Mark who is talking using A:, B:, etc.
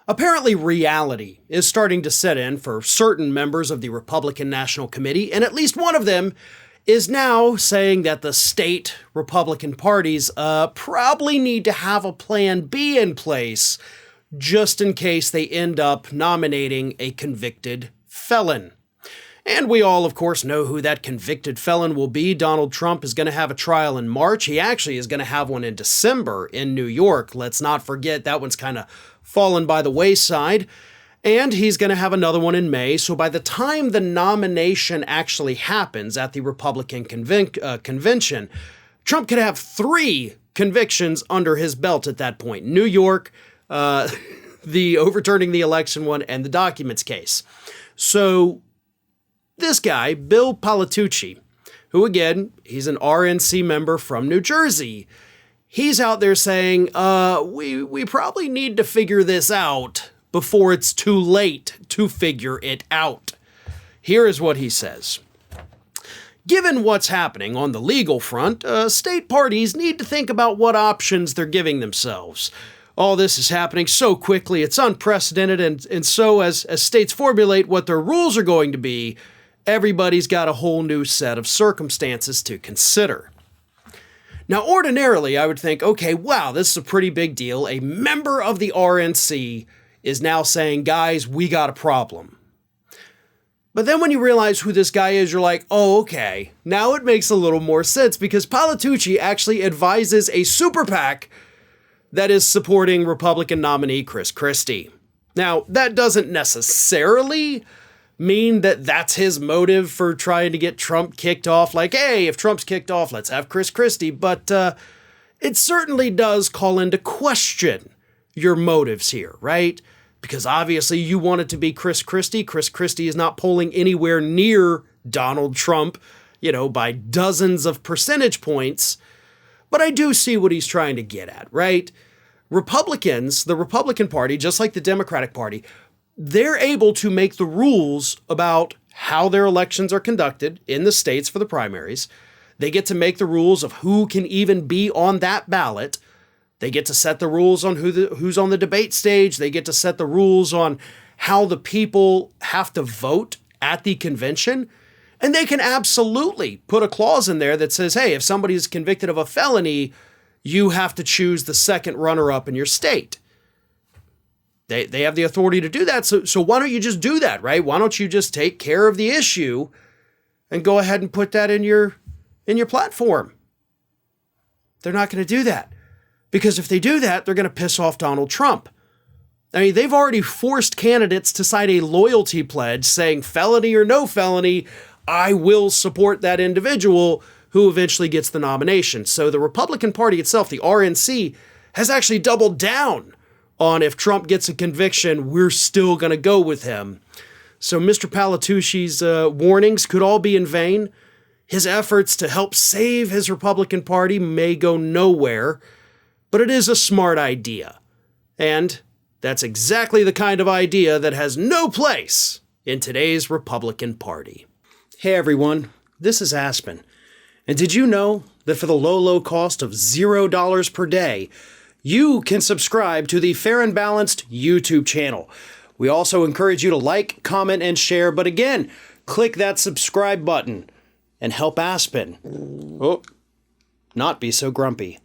A: Apparently, reality is starting to set in for certain members of the Republican National Committee, and at least one of them is now saying that the state Republican parties probably need to have a plan B in place just in case they end up nominating a convicted felon. And we all, of course, know who that convicted felon will be. Donald Trump is going to have a trial in March. He actually is going to have one in December in New York. Let's not forget that one's kind of fallen by the wayside. And he's going to have another one in May. So by the time the nomination actually happens at the Republican convention, Trump could have 3 convictions under his belt at that point. New York, the overturning the election one, and the documents case. So this guy, Bill Palatucci, who again, he's an RNC member from New Jersey, he's out there saying, we probably need to figure this out before it's too late to figure it out. Here is what he says. Given what's happening on the legal front, state parties need to think about what options they're giving themselves. All this is happening so quickly, it's unprecedented, and so as states formulate what their rules are going to be, everybody's got a whole new set of circumstances to consider. Now, ordinarily, I would think, okay, wow, this is a pretty big deal. A member of the RNC is now saying, guys, we got a problem. But then when you realize who this guy is, you're like, oh, okay, now it makes a little more sense, because Palatucci actually advises a super PAC that is supporting Republican nominee Chris Christie. Now, that doesn't necessarily mean that that's his motive for trying to get Trump kicked off. Like, hey, if Trump's kicked off, let's have Chris Christie. But it certainly does call into question your motives here, right? Because obviously you want it to be Chris Christie. Chris Christie is not polling anywhere near Donald Trump, by dozens of percentage points. But I do see what he's trying to get at, right? Republicans, the Republican Party, just like the Democratic Party, they're able to make the rules about how their elections are conducted in the states for the primaries. They get to make the rules of who can even be on that ballot. They get to set the rules on who's on the debate stage. They get to set the rules on how the people have to vote at the convention. And they can absolutely put a clause in there that says, hey, if somebody is convicted of a felony, you have to choose the second runner-up in your state. They have the authority to do that. So why don't you just do that, right? Why don't you just take care of the issue and go ahead and put that in your platform? They're not going to do that, because if they do that, they're going to piss off Donald Trump. I mean, they've already forced candidates to sign a loyalty pledge saying, felony or no felony, I will support that individual who eventually gets the nomination. So the Republican Party itself, the RNC, has actually doubled down on, if Trump gets a conviction, we're still going to go with him. So Mr. Palatucci's warnings could all be in vain. His efforts to help save his Republican Party may go nowhere, but it is a smart idea. And that's exactly the kind of idea that has no place in today's Republican Party. Hey everyone, this is Aspen. And did you know that for the low cost of $0 per day, you can subscribe to the Fair and Balanced YouTube channel? We also encourage you to like, comment, and share. But again, click that subscribe button and help Aspen not be so grumpy.